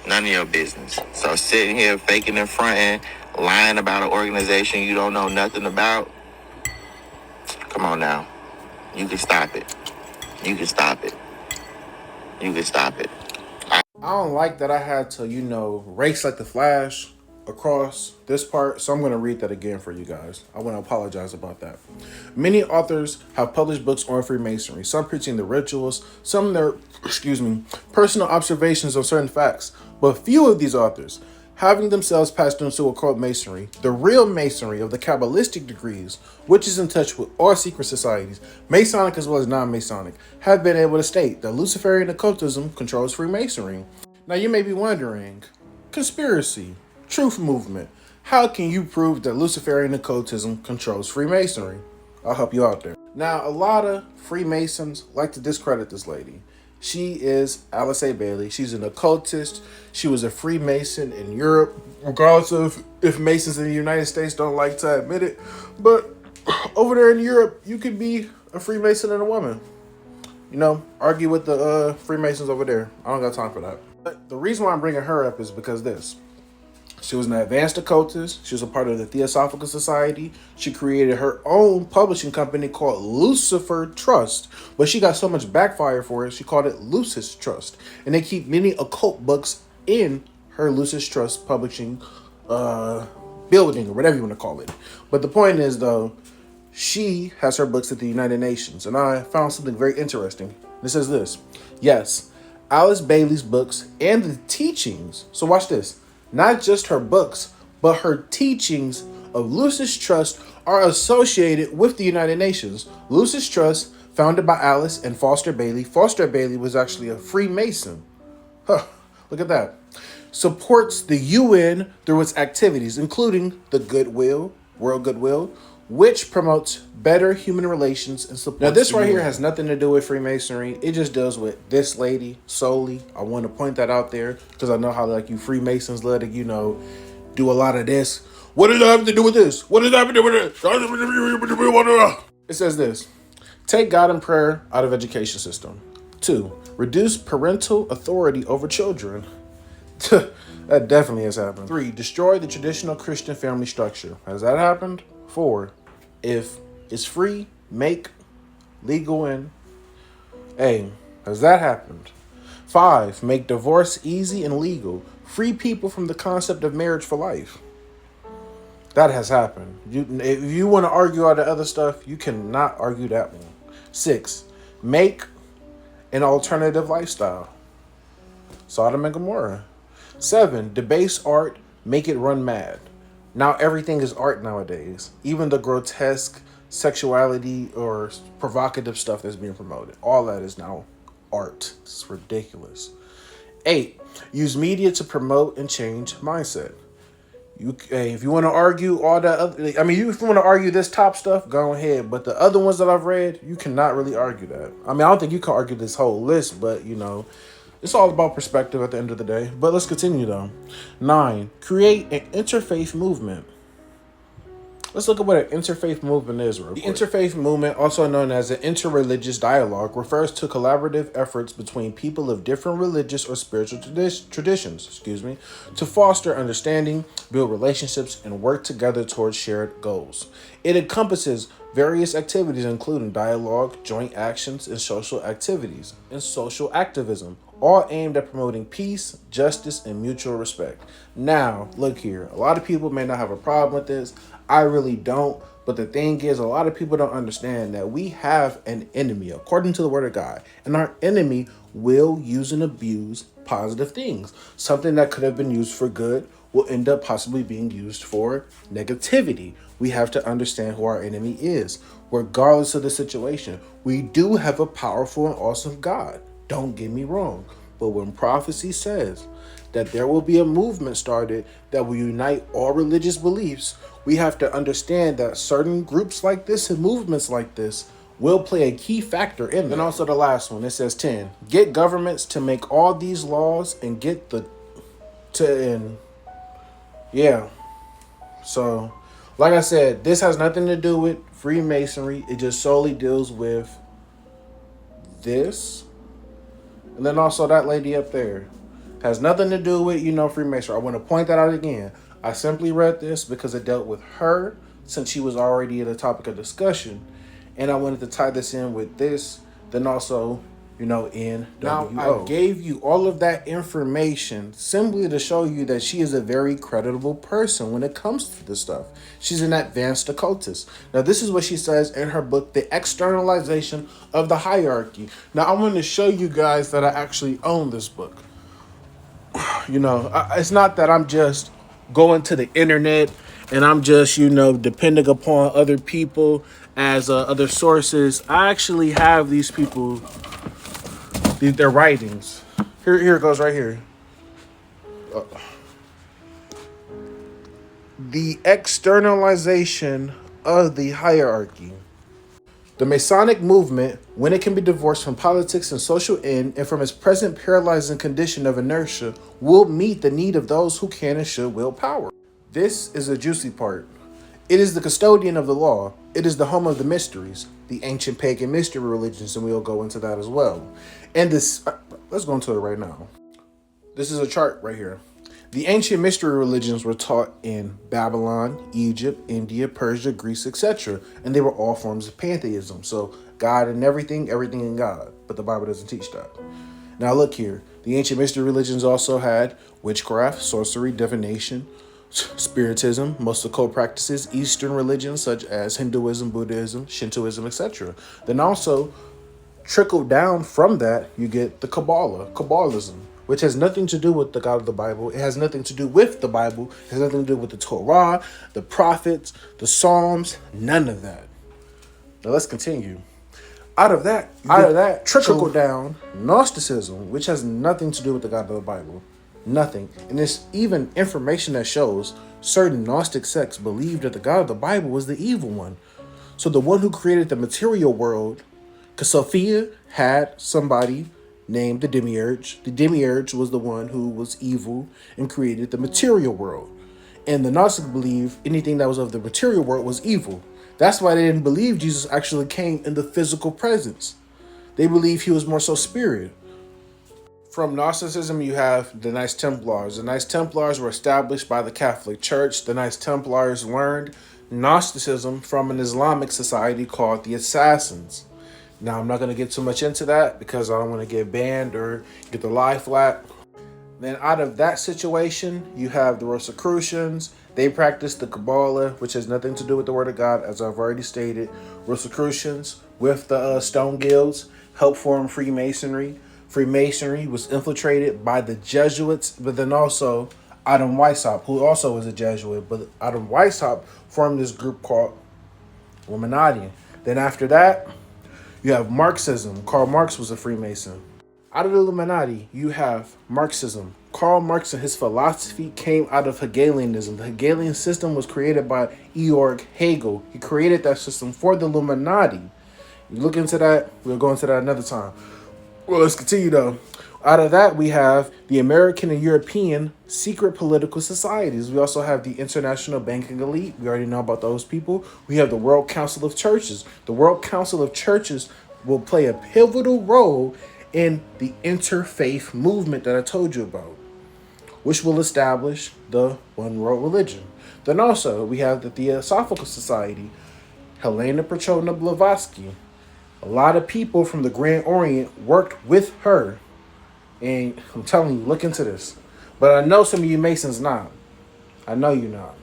None of your business. So sitting here faking and fronting, lying about an organization you don't know nothing about, come on now. You can stop it. You can stop it. You can stop it. I don't like that I had to, race like the Flash across this part, so I'm going to read that again for you guys. I want to apologize about that. Many authors have published books on Freemasonry, some preaching the rituals, some their, personal observations of certain facts, but few of these authors having themselves passed into occult masonry, the real masonry of the Kabbalistic degrees, which is in touch with all secret societies, Masonic as well as non-Masonic, have been able to state that Luciferian occultism controls Freemasonry. Now you may be wondering, conspiracy, truth movement, how can you prove that Luciferian occultism controls Freemasonry? I'll help you out there. Now, a lot of Freemasons like to discredit this lady. She is Alice A. Bailey. She's an occultist. She was a Freemason in Europe, regardless of if Masons in the United States don't like to admit it. But over there in Europe, you could be a Freemason and a woman. Argue with the Freemasons over there. I don't got time for that. But the reason why I'm bringing her up is because this. She was an advanced occultist. She was a part of the Theosophical Society. She created her own publishing company called Lucifer Trust. But she got so much backfire for it, she called it Lucis Trust. And they keep many occult books in her Lucis Trust publishing building, or whatever you want to call it. But the point is, though, she has her books at the United Nations. And I found something very interesting. It says this. Yes, Alice Bailey's books and the teachings. So watch this. Not just her books, but her teachings of Lucis Trust are associated with the United Nations. Lucis Trust, founded by Alice and Foster Bailey. Foster Bailey was actually a Freemason. Look at that. Supports the UN through its activities, including the Goodwill, World Goodwill, which promotes better human relations and supports. Now, this right here has nothing to do with Freemasonry. It just deals with this lady solely. I want to point that out there because I know how you Freemasons love to, do a lot of this. What does that have to do with this? What does that have to do with this? It says this. Take God and prayer out of education system. 2. Reduce parental authority over children. That definitely has happened. 3. Destroy the traditional Christian family structure. Has that happened? 4. If it's free, make legal and has that happened? 5. Make divorce easy and legal. Free people from the concept of marriage for life. That has happened. If you want to argue all the other stuff, you cannot argue that one. 6. Make an alternative lifestyle. Sodom and Gomorrah. 7. Debase art, make it run mad. Now everything is art nowadays. Even the grotesque sexuality or provocative stuff that's being promoted. All that is now art. It's ridiculous. 8. Use media to promote and change mindset. If you want to argue all that other, if you want to argue this top stuff, go ahead. But the other ones that I've read, you cannot really argue that. I don't think you can argue this whole list, but it's all about perspective at the end of the day. But let's continue though. 9. Create an interfaith movement. Let's look at what an interfaith movement is real quick. The interfaith movement, also known as an interreligious dialogue, refers to collaborative efforts between people of different religious or spiritual traditions, to foster understanding, build relationships, and work together towards shared goals. It encompasses various activities including dialogue, joint actions, and social activities, and social activism, all aimed at promoting peace, justice, and mutual respect. Now, look here. A lot of people may not have a problem with this. I really don't. But the thing is, a lot of people don't understand that we have an enemy, according to the word of God. And our enemy will use and abuse positive things. Something that could have been used for good will end up possibly being used for negativity. We have to understand who our enemy is. Regardless of the situation, we do have a powerful and awesome God. Don't get me wrong. But when prophecy says that there will be a movement started that will unite all religious beliefs, we have to understand that certain groups like this and movements like this will play a key factor in that. And also the last one, it says 10. Get governments to make all these laws and get So, like I said, this has nothing to do with Freemasonry. It just solely deals with this. And then also that lady up there. Has nothing to do with, Freemasonry. I want to point that out again. I simply read this because it dealt with her since she was already the topic of discussion. And I wanted to tie this in with this, then also, NWO. Now, I gave you all of that information simply to show you that she is a very creditable person when it comes to this stuff. She's an advanced occultist. Now, this is what she says in her book, The Externalization of the Hierarchy. Now, I want to show you guys that I actually own this book. It's not that I'm just going to the internet and I'm just, depending upon other people as other sources. I actually have these people, their writings. Here it goes right here. The externalization of the hierarchy. The Masonic movement, when it can be divorced from politics and social end and from its present paralyzing condition of inertia, will meet the need of those who can and should will power. This is the juicy part. It is the custodian of the law. It is the home of the mysteries, the ancient pagan mystery religions, and we'll go into that as well. And this, let's go into it right now. This is a chart right here. The ancient mystery religions were taught in Babylon, Egypt, India, Persia, Greece, etc. And they were all forms of pantheism. So God and everything in God. But the Bible doesn't teach that. Now look here. The ancient mystery religions also had witchcraft, sorcery, divination, spiritism, most occult practices, Eastern religions such as Hinduism, Buddhism, Shintoism, etc. Then also trickled down from that, you get the Kabbalism, which has nothing to do with the God of the Bible. It has nothing to do with the Bible. It has nothing to do with the Torah, the prophets, the Psalms, none of that. Now let's continue. Out of that trickle down Gnosticism, which has nothing to do with the God of the Bible. Nothing. And there's even information that shows certain Gnostic sects believed that the God of the Bible was the evil one. So the one who created the material world, because Sophia had somebody named the Demiurge. The Demiurge was the one who was evil and created the material world. And the Gnostics believed anything that was of the material world was evil. That's why they didn't believe Jesus actually came in the physical presence. They believed he was more so spirit. From Gnosticism, you have the Knights Templars. The Knights Templars were established by the Catholic Church. The Knights Templars learned Gnosticism from an Islamic society called the Assassins. Now, I'm not going to get too much into that because I don't want to get banned or get the lie flat. Then out of that situation, you have the Rosicrucians. They practice the Kabbalah, which has nothing to do with the Word of God, as I've already stated. Rosicrucians with the Stone Guilds helped form Freemasonry. Freemasonry was infiltrated by the Jesuits, but then also Adam Weishaupt, who also was a Jesuit. But Adam Weishaupt formed this group called Illuminati. Then after that, you have Marxism. Karl Marx was a Freemason. Out of the Illuminati, you have Marxism. Karl Marx and his philosophy came out of Hegelianism. The Hegelian system was created by Georg Hegel. He created that system for the Illuminati. You look into that, we'll go into that another time. Well, let's continue though. Out of that, we have the American and European secret political societies. We also have the International Banking Elite. We already know about those people. We have the World Council of Churches. The World Council of Churches will play a pivotal role in the interfaith movement that I told you about, which will establish the one world religion. Then also, we have the Theosophical Society, Helena Petrovna Blavatsky. A lot of people from the Grand Orient worked with her. And I'm telling you, look into this. But I know some of you Masons not. I know you're not.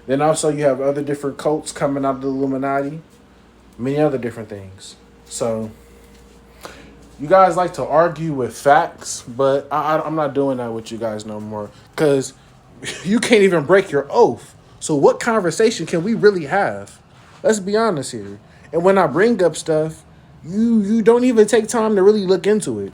Then also you have other different cults coming out of the Illuminati. Many other different things. So you guys like to argue with facts, but I'm not doing that with you guys no more. Because you can't even break your oath. So what conversation can we really have? Let's be honest here. And when I bring up stuff, you don't even take time to really look into it.